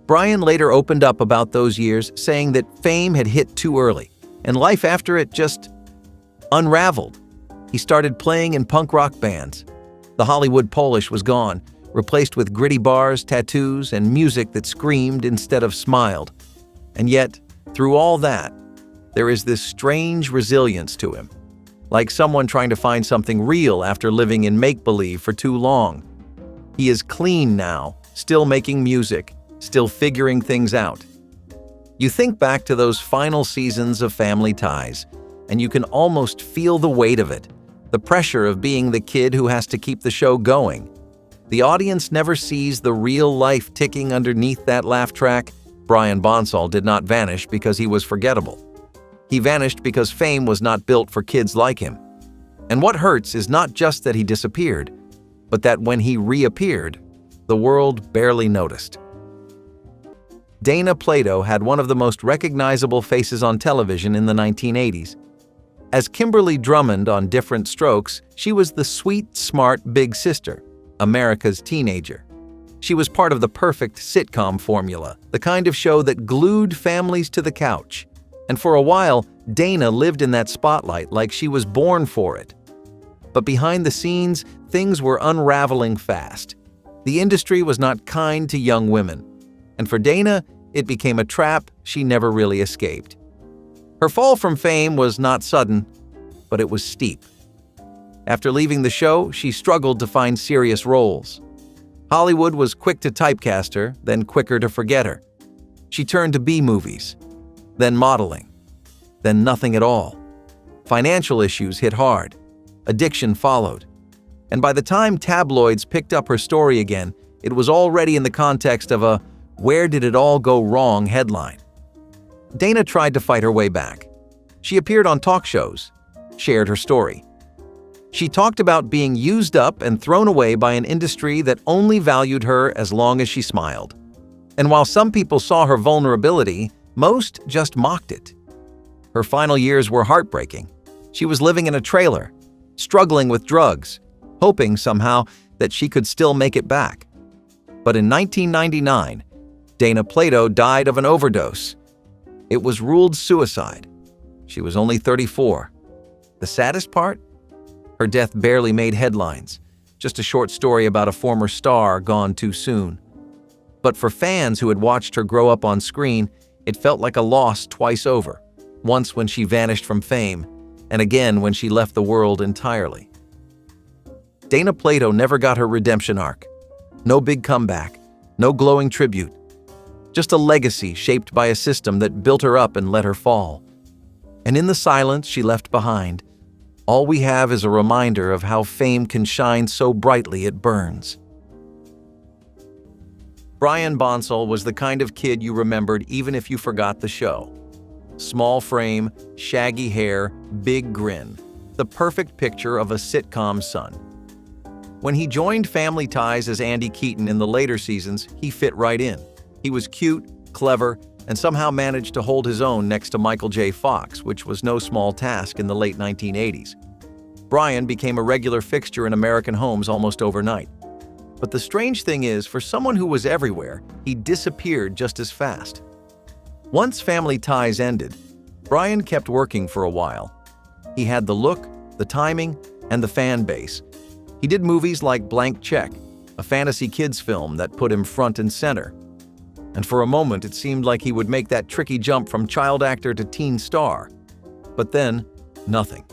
Brian later opened up about those years, saying that fame had hit too early, and life after it just unraveled. He started playing in punk rock bands. The Hollywood Polish was gone, replaced with gritty bars, tattoos, and music that screamed instead of smiled. And yet, through all that, there is this strange resilience to him, like someone trying to find something real after living in make-believe for too long. He is clean now, still making music, still figuring things out. You think back to those final seasons of Family Ties, and you can almost feel the weight of it, the pressure of being the kid who has to keep the show going. The audience never sees the real life ticking underneath that laugh track. Brian Bonsall did not vanish because he was forgettable. He vanished because fame was not built for kids like him. And what hurts is not just that he disappeared, but that when he reappeared, the world barely noticed. Dana Plato had one of the most recognizable faces on television in the 1980s. As Kimberly Drummond on Different Strokes, she was the sweet, smart big sister. America's teenager. She was part of the perfect sitcom formula, the kind of show that glued families to the couch. And for a while, Dana lived in that spotlight like she was born for it. But behind the scenes, things were unraveling fast. The industry was not kind to young women. And for Dana, it became a trap she never really escaped. Her fall from fame was not sudden, but it was steep. After leaving the show, she struggled to find serious roles. Hollywood was quick to typecast her, then quicker to forget her. She turned to B-movies, then modeling, then nothing at all. Financial issues hit hard. Addiction followed. And by the time tabloids picked up her story again, it was already in the context of a "Where did it all go wrong?" headline. Dana tried to fight her way back. She appeared on talk shows, shared her story. She talked about being used up and thrown away by an industry that only valued her as long as she smiled. And while some people saw her vulnerability, most just mocked it. Her final years were heartbreaking. She was living in a trailer, struggling with drugs, hoping somehow that she could still make it back. But in 1999, Dana Plato died of an overdose. It was ruled suicide. She was only 34. The saddest part? Her death barely made headlines, just a short story about a former star gone too soon. But for fans who had watched her grow up on screen, it felt like a loss twice over, once when she vanished from fame, and again when she left the world entirely. Dana Plato never got her redemption arc. No big comeback, no glowing tribute. Just a legacy shaped by a system that built her up and let her fall. And in the silence she left behind, all we have is a reminder of how fame can shine so brightly it burns. Brian Bonsall was the kind of kid you remembered even if you forgot the show. Small frame, shaggy hair, big grin. The perfect picture of a sitcom son. When he joined Family Ties as Andy Keaton in the later seasons, he fit right in. He was cute, clever, and somehow managed to hold his own next to Michael J. Fox, which was no small task in the late 1980s. Brian became a regular fixture in American homes almost overnight. But the strange thing is, for someone who was everywhere, he disappeared just as fast. Once Family Ties ended, Brian kept working for a while. He had the look, the timing, and the fan base. He did movies like Blank Check, a fantasy kids film that put him front and center. And for a moment, it seemed like he would make that tricky jump from child actor to teen star. But then, nothing.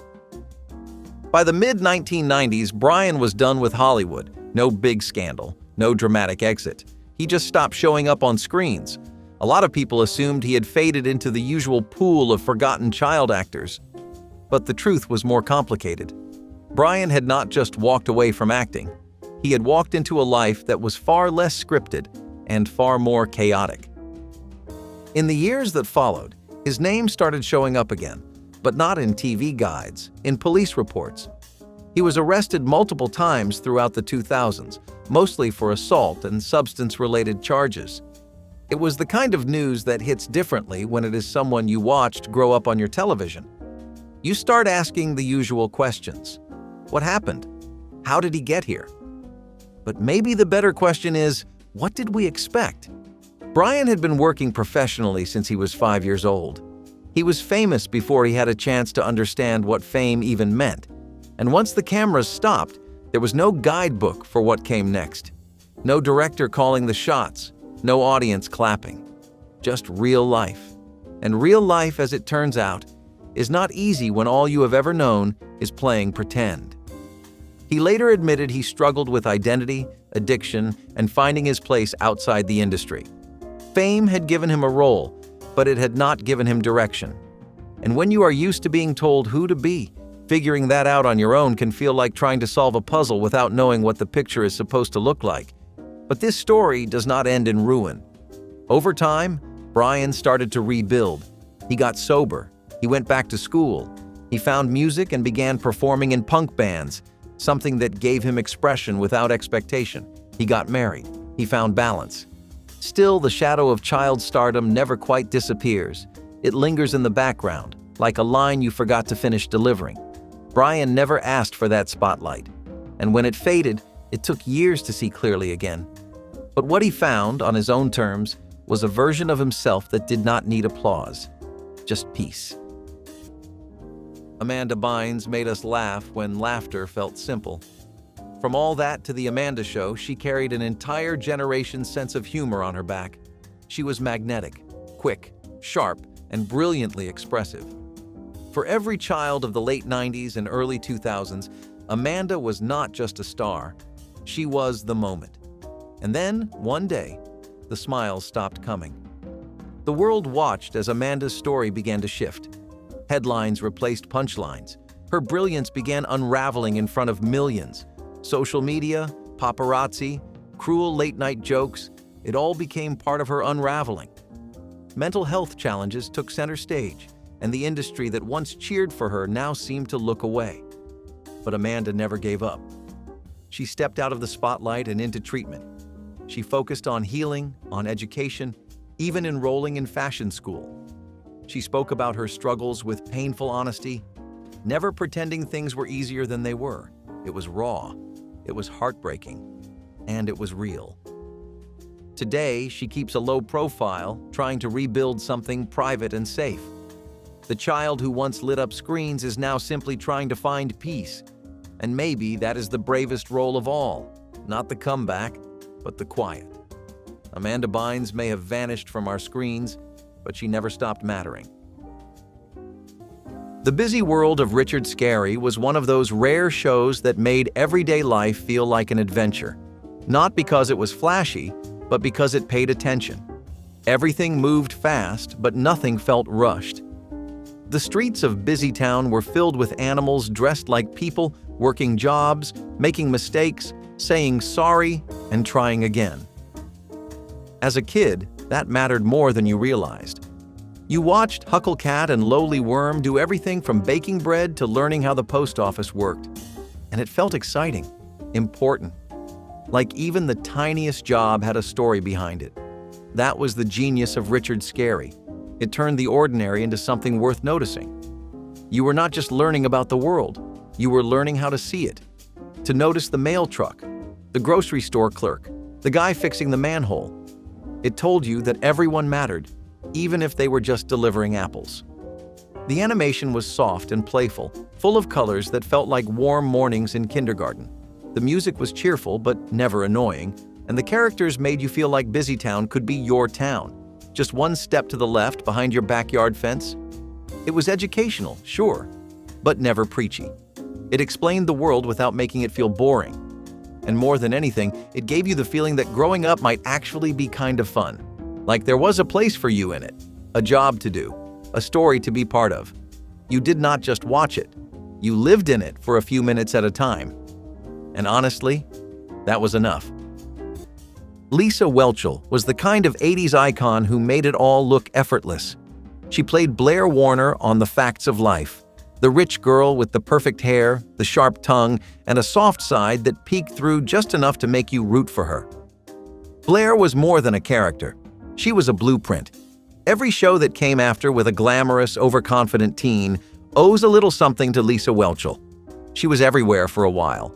By the mid-1990s, Brian was done with Hollywood. No big scandal, no dramatic exit. He just stopped showing up on screens. A lot of people assumed he had faded into the usual pool of forgotten child actors. But the truth was more complicated. Brian had not just walked away from acting. He had walked into a life that was far less scripted and far more chaotic. In the years that followed, his name started showing up again, but not in TV guides, in police reports. He was arrested multiple times throughout the 2000s, mostly for assault and substance-related charges. It was the kind of news that hits differently when it is someone you watched grow up on your television. You start asking the usual questions. What happened? How did he get here? But maybe the better question is, what did we expect? Brian had been working professionally since he was 5 years old. He was famous before he had a chance to understand what fame even meant. And once the cameras stopped, there was no guidebook for what came next. No director calling the shots, no audience clapping. Just real life. And real life, as it turns out, is not easy when all you have ever known is playing pretend. He later admitted he struggled with identity, addiction, and finding his place outside the industry. Fame had given him a role, but it had not given him direction. And when you are used to being told who to be, figuring that out on your own can feel like trying to solve a puzzle without knowing what the picture is supposed to look like. But this story does not end in ruin. Over time, Brian started to rebuild. He got sober. He went back to school. He found music and began performing in punk bands, something that gave him expression without expectation. He got married. He found balance. Still, the shadow of child stardom never quite disappears. It lingers in the background, like a line you forgot to finish delivering. Brian never asked for that spotlight. And when it faded, It took years to see clearly again. But what he found, on his own terms, was a version of himself that did not need applause, just peace. Amanda Bynes made us laugh when laughter felt simple. From all that to the Amanda Show, she carried an entire generation's sense of humor on her back. She was magnetic, quick, sharp, and brilliantly expressive. For every child of the late 90s and early 2000s, Amanda was not just a star, she was the moment. And then, one day, the smiles stopped coming. The world watched as Amanda's story began to shift. Headlines replaced punchlines. Her brilliance began unraveling in front of millions. Social media, paparazzi, cruel late-night jokes, it all became part of her unraveling. Mental health challenges took center stage, and the industry that once cheered for her now seemed to look away. But Amanda never gave up. She stepped out of the spotlight and into treatment. She focused on healing, on education, even enrolling in fashion school. She spoke about her struggles with painful honesty, never pretending things were easier than they were. It was raw, it was heartbreaking, and it was real. Today, she keeps a low profile, trying to rebuild something private and safe. The child who once lit up screens is now simply trying to find peace. And maybe that is the bravest role of all, not the comeback, but the quiet. Amanda Bynes may have vanished from our screens, but she never stopped mattering. The Busy World of Richard Scarry was one of those rare shows that made everyday life feel like an adventure. Not because it was flashy, but because it paid attention. Everything moved fast, but nothing felt rushed. The streets of Busy Town were filled with animals dressed like people, working jobs, making mistakes, saying sorry, and trying again. As a kid, that mattered more than you realized. You watched Hucklecat and Lowly Worm do everything from baking bread to learning how the post office worked. And it felt exciting, important. Like even the tiniest job had a story behind it. That was the genius of Richard Scarry. It turned the ordinary into something worth noticing. You were not just learning about the world, you were learning how to see it. To notice the mail truck, the grocery store clerk, the guy fixing the manhole. It told you that everyone mattered, even if they were just delivering apples. The animation was soft and playful, full of colors that felt like warm mornings in kindergarten. The music was cheerful but never annoying, and the characters made you feel like Busy Town could be your town, just one step to the left behind your backyard fence. It was educational, sure, but never preachy. It explained the world without making it feel boring. And more than anything, it gave you the feeling that growing up might actually be kind of fun. Like there was a place for you in it, a job to do, a story to be part of. You did not just watch it, you lived in it for a few minutes at a time. And honestly, that was enough. Lisa Whelchel was the kind of 80s icon who made it all look effortless. She played Blair Warner on The Facts of Life, the rich girl with the perfect hair, the sharp tongue, and a soft side that peeked through just enough to make you root for her. Blair was more than a character. She was a blueprint. Every show that came after with a glamorous, overconfident teen owes a little something to Lisa Whelchel. She was everywhere for a while.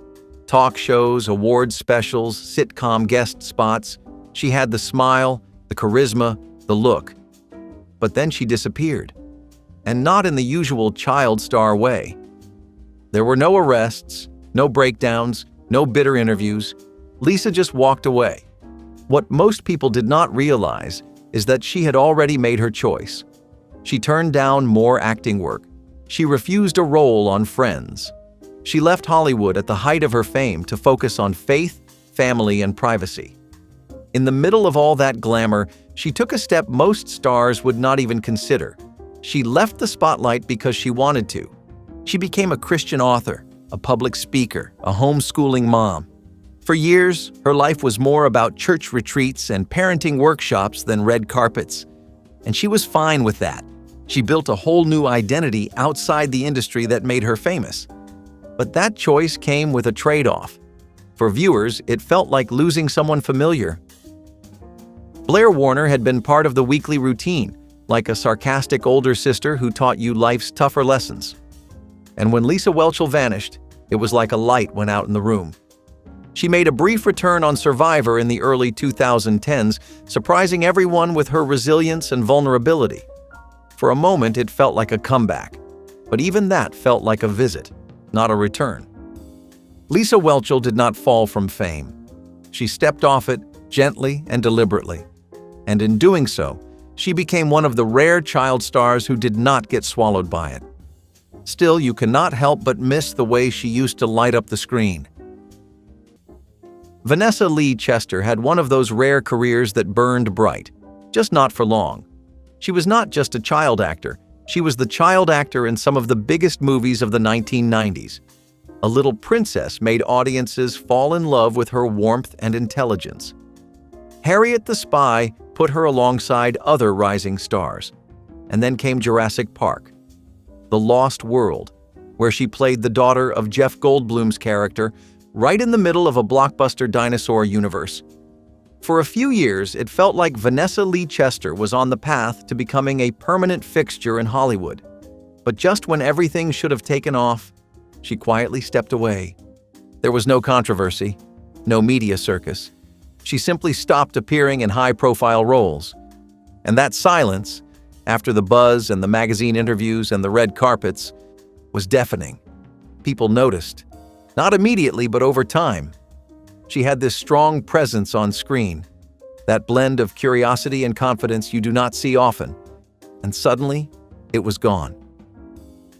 Talk shows, awards specials, sitcom guest spots. She had the smile, the charisma, the look. But then she disappeared. And not in the usual child star way. There were no arrests, no breakdowns, no bitter interviews. Lisa just walked away. What most people did not realize is that she had already made her choice. She turned down more acting work. She refused a role on Friends. She left Hollywood at the height of her fame to focus on faith, family, and privacy. In the middle of all that glamour, she took a step most stars would not even consider. She left the spotlight because she wanted to. She became a Christian author, a public speaker, a homeschooling mom. For years, her life was more about church retreats and parenting workshops than red carpets. And she was fine with that. She built a whole new identity outside the industry that made her famous. But that choice came with a trade-off. For viewers, it felt like losing someone familiar. Blair Warner had been part of the weekly routine, like a sarcastic older sister who taught you life's tougher lessons. And when Lisa Whelchel vanished, it was like a light went out in the room. She made a brief return on Survivor in the early 2010s, surprising everyone with her resilience and vulnerability. For a moment, it felt like a comeback, but even that felt like a visit, not a return. Lisa Whelchel did not fall from fame. She stepped off it gently and deliberately, and in doing so, she became one of the rare child stars who did not get swallowed by it. Still, you cannot help but miss the way she used to light up the screen. Vanessa Lee Chester had one of those rare careers that burned bright, just not for long. She was not just a child actor, she was the child actor in some of the biggest movies of the 1990s. A little princess made audiences fall in love with her warmth and intelligence. Harriet the Spy put her alongside other rising stars. And then came Jurassic Park, The Lost World, where she played the daughter of Jeff Goldblum's character, right in the middle of a blockbuster dinosaur universe. For a few years, it felt like Vanessa Lee Chester was on the path to becoming a permanent fixture in Hollywood. But just when everything should have taken off, she quietly stepped away. There was no controversy, no media circus. She simply stopped appearing in high-profile roles. And that silence, after the buzz and the magazine interviews and the red carpets, was deafening. People noticed. Not immediately, but over time. She had this strong presence on screen, that blend of curiosity and confidence you do not see often. And suddenly, it was gone.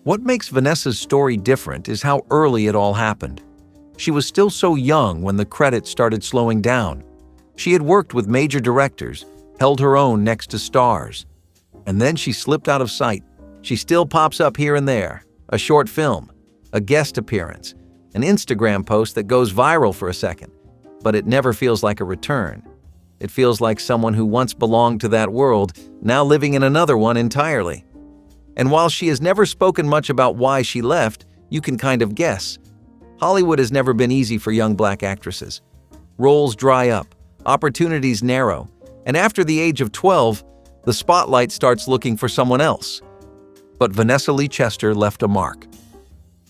What makes Vanessa's story different is how early it all happened. She was still so young when the credits started slowing down. She had worked with major directors, held her own next to stars. And then she slipped out of sight. She still pops up here and there, a short film, a guest appearance, an Instagram post that goes viral for a second, but it never feels like a return. It feels like someone who once belonged to that world, now living in another one entirely. And while she has never spoken much about why she left, you can kind of guess. Hollywood has never been easy for young black actresses. Roles dry up, opportunities narrow, and after the age of 12, the spotlight starts looking for someone else. But Vanessa Lee Chester left a mark.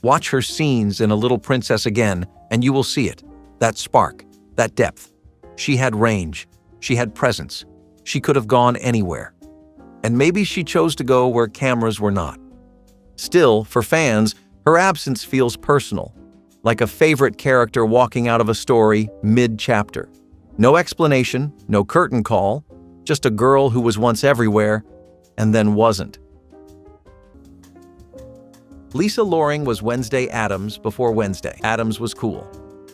Watch her scenes in A Little Princess again, and you will see it. That spark, that depth. She had range. She had presence. She could have gone anywhere. And maybe she chose to go where cameras were not. Still, for fans, her absence feels personal, like a favorite character walking out of a story mid-chapter. No explanation, no curtain call, just a girl who was once everywhere and then wasn't. Lisa Loring was Wednesday Addams before Wednesday. Addams was cool.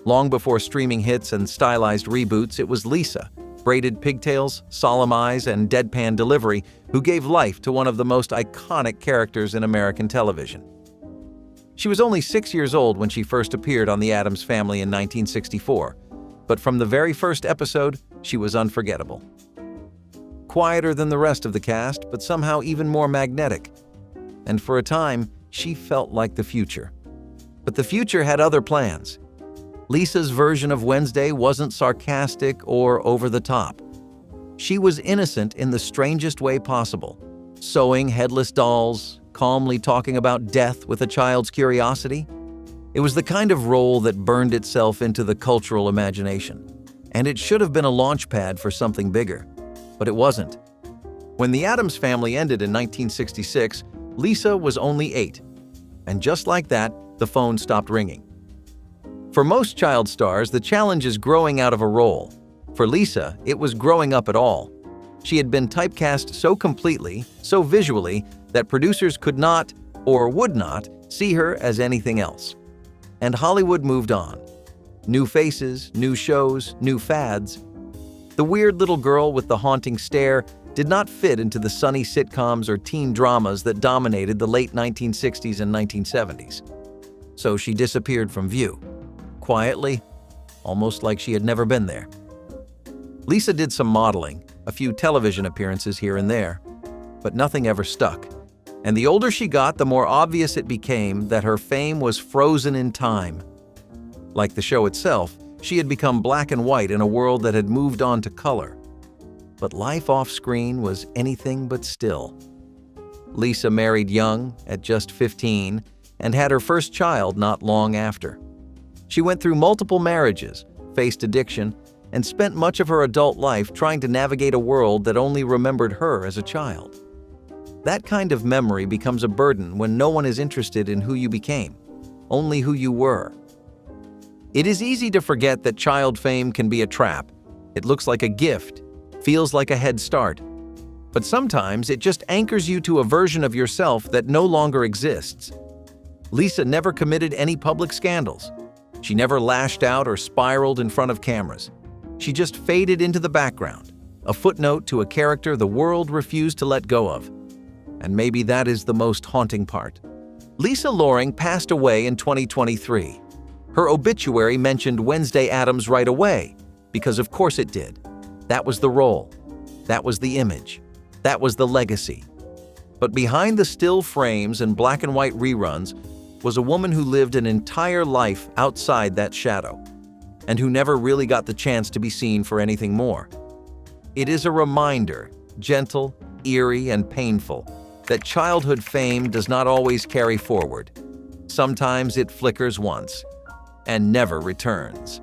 Long before streaming hits and stylized reboots, it was Lisa, braided pigtails, solemn eyes, and deadpan delivery, who gave life to one of the most iconic characters in American television. She was only 6 years old when she first appeared on The Addams Family in 1964, but from the very first episode, she was unforgettable. Quieter than the rest of the cast, but somehow even more magnetic. And for a time, she felt like the future. But the future had other plans. Lisa's version of Wednesday wasn't sarcastic or over the top. She was innocent in the strangest way possible, sewing headless dolls, calmly talking about death with a child's curiosity. It was the kind of role that burned itself into the cultural imagination, and it should have been a launch pad for something bigger, but it wasn't. When The Addams Family ended in 1966, Lisa was only 8, and just like that, the phone stopped ringing. For most child stars, the challenge is growing out of a role. For Lisa, it was growing up at all. She had been typecast so completely, so visually, that producers could not, or would not, see her as anything else. And Hollywood moved on. New faces, new shows, new fads. The weird little girl with the haunting stare did not fit into the sunny sitcoms or teen dramas that dominated the late 1960s and 1970s. So she disappeared from view. Quietly, almost like she had never been there. Lisa did some modeling, a few television appearances here and there, but nothing ever stuck. And the older she got, the more obvious it became that her fame was frozen in time. Like the show itself, she had become black and white in a world that had moved on to color. But life off-screen was anything but still. Lisa married young, at just 15, and had her first child not long after. She went through multiple marriages, faced addiction, and spent much of her adult life trying to navigate a world that only remembered her as a child. That kind of memory becomes a burden when no one is interested in who you became, only who you were. It is easy to forget that child fame can be a trap. It looks like a gift, feels like a head start. But sometimes it just anchors you to a version of yourself that no longer exists. Lisa never committed any public scandals. She never lashed out or spiraled in front of cameras. She just faded into the background, a footnote to a character the world refused to let go of. And maybe that is the most haunting part. Lisa Loring passed away in 2023. Her obituary mentioned Wednesday Addams right away, because of course it did. That was the role. That was the image. That was the legacy. But behind the still frames and black and white reruns was a woman who lived an entire life outside that shadow, and who never really got the chance to be seen for anything more. It is a reminder, gentle, eerie, and painful, that childhood fame does not always carry forward. Sometimes it flickers once and never returns.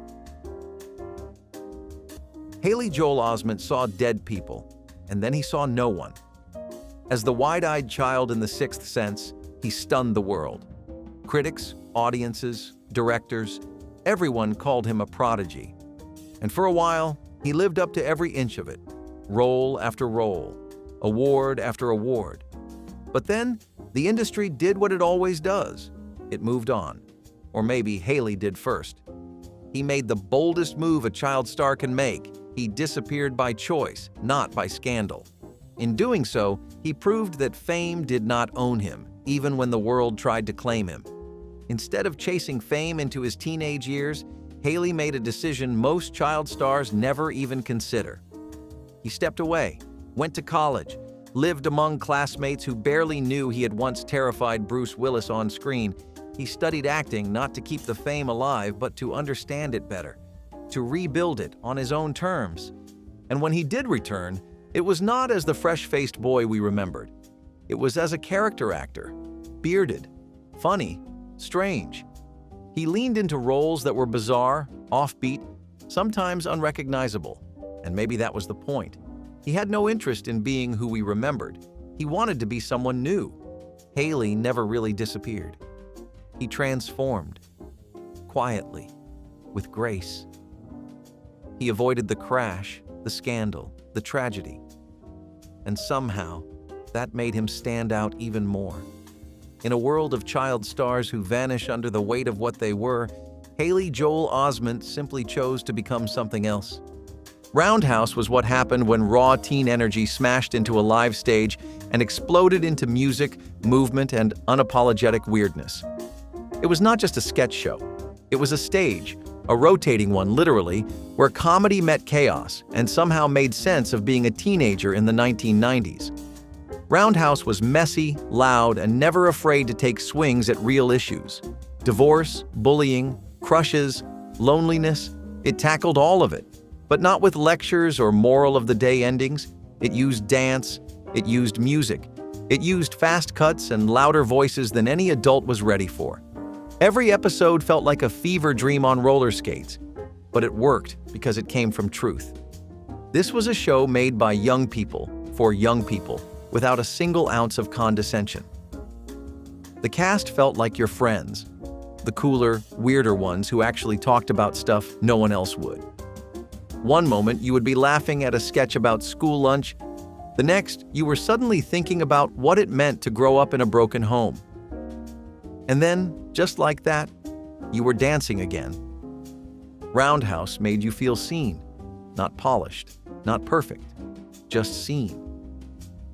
Haley Joel Osment saw dead people, and then he saw no one. As the wide-eyed child in The Sixth Sense, he stunned the world. Critics, audiences, directors, everyone called him a prodigy. And for a while, he lived up to every inch of it, role after role, award after award. But then, the industry did what it always does. It moved on. Or maybe Haley did first. He made the boldest move a child star can make. He disappeared by choice, not by scandal. In doing so, he proved that fame did not own him, even when the world tried to claim him. Instead of chasing fame into his teenage years, Haley made a decision most child stars never even consider. He stepped away, went to college, lived among classmates who barely knew he had once terrified Bruce Willis on screen. He studied acting not to keep the fame alive, but to understand it better, to rebuild it on his own terms. And when he did return, it was not as the fresh-faced boy we remembered. It was as a character actor, bearded, funny, strange. He leaned into roles that were bizarre, offbeat, sometimes unrecognizable. And maybe that was the point. He had no interest in being who we remembered. He wanted to be someone new. Haley never really disappeared. He transformed, quietly, with grace. He avoided the crash, the scandal, the tragedy. And somehow, that made him stand out even more. In a world of child stars who vanish under the weight of what they were, Haley Joel Osment simply chose to become something else. Roundhouse was what happened when raw teen energy smashed into a live stage and exploded into music, movement, and unapologetic weirdness. It was not just a sketch show. It was a stage, a rotating one literally, where comedy met chaos and somehow made sense of being a teenager in the 1990s. Roundhouse was messy, loud, and never afraid to take swings at real issues. Divorce, bullying, crushes, loneliness, it tackled all of it. But not with lectures or moral of the day endings. It used dance, it used music, it used fast cuts and louder voices than any adult was ready for. Every episode felt like a fever dream on roller skates, but it worked because it came from truth. This was a show made by young people, for young people, without a single ounce of condescension. The cast felt like your friends, the cooler, weirder ones who actually talked about stuff no one else would. One moment, you would be laughing at a sketch about school lunch. The next, you were suddenly thinking about what it meant to grow up in a broken home. And then, just like that, you were dancing again. Roundhouse made you feel seen, not polished, not perfect, just seen.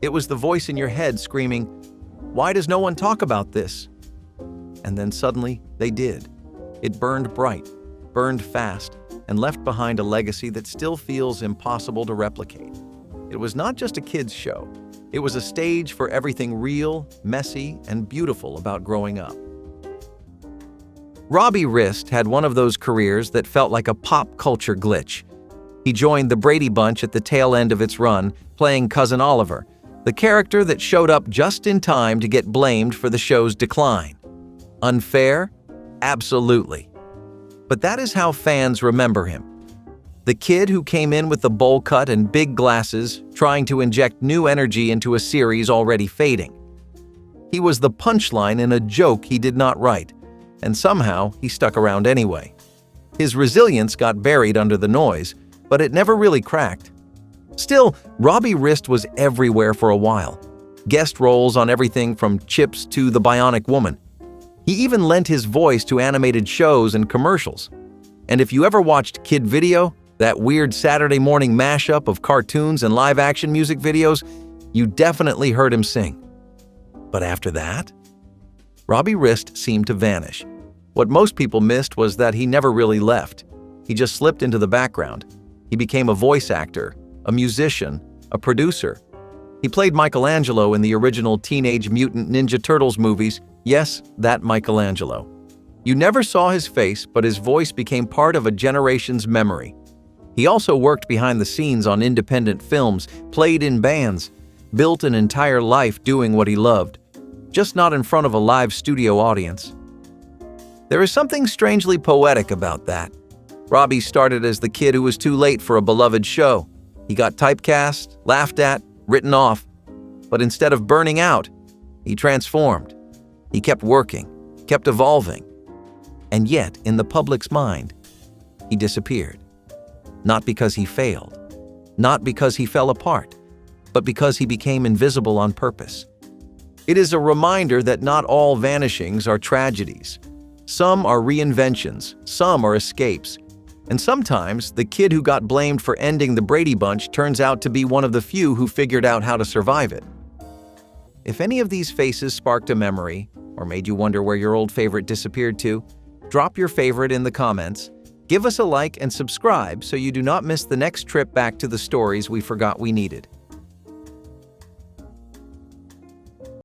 It was the voice in your head screaming, "Why does no one talk about this?" And then suddenly, they did. It burned bright, burned fast, and left behind a legacy that still feels impossible to replicate. It was not just a kids' show. It was a stage for everything real, messy, and beautiful about growing up. Robbie Rist had one of those careers that felt like a pop culture glitch. He joined the Brady Bunch at the tail end of its run, playing Cousin Oliver, the character that showed up just in time to get blamed for the show's decline. Unfair? Absolutely. But that is how fans remember him. The kid who came in with the bowl cut and big glasses, trying to inject new energy into a series already fading. He was the punchline in a joke he did not write, and somehow he stuck around anyway. His resilience got buried under the noise, but it never really cracked. Still, Robbie Rist was everywhere for a while. Guest roles on everything from Chips to The Bionic Woman. He even lent his voice to animated shows and commercials. And if you ever watched Kid Video, that weird Saturday morning mashup of cartoons and live-action music videos, you definitely heard him sing. But after that, Robbie Rist seemed to vanish. What most people missed was that he never really left. He just slipped into the background. He became a voice actor, a musician, a producer. He played Michelangelo in the original Teenage Mutant Ninja Turtles movies. Yes, that Michelangelo. You never saw his face, but his voice became part of a generation's memory. He also worked behind the scenes on independent films, played in bands, built an entire life doing what he loved, just not in front of a live studio audience. There is something strangely poetic about that. Robbie started as the kid who was too late for a beloved show. He got typecast, laughed at, written off. But instead of burning out, he transformed. He kept working, kept evolving. And yet, in the public's mind, he disappeared. Not because he failed, not because he fell apart, but because he became invisible on purpose. It is a reminder that not all vanishings are tragedies. Some are reinventions, some are escapes. And sometimes, the kid who got blamed for ending the Brady Bunch turns out to be one of the few who figured out how to survive it. If any of these faces sparked a memory, or made you wonder where your old favorite disappeared to, drop your favorite in the comments, give us a like and subscribe so you do not miss the next trip back to the stories we forgot we needed.